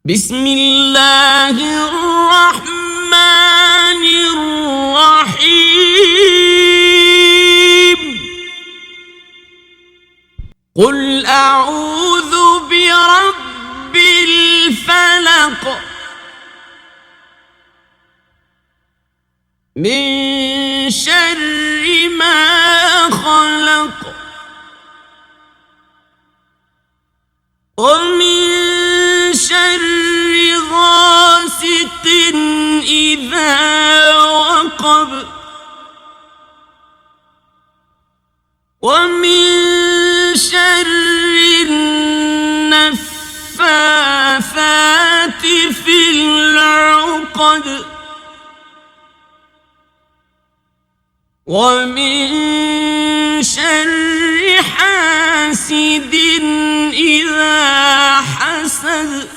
بسم الله الرحمن الرحيم قل أعوذ برب الفلق من شر ما خلق ومن شر غاسق إذا وقب ومن شر النفاثات في العقد ومن شر حاسد إذا حسد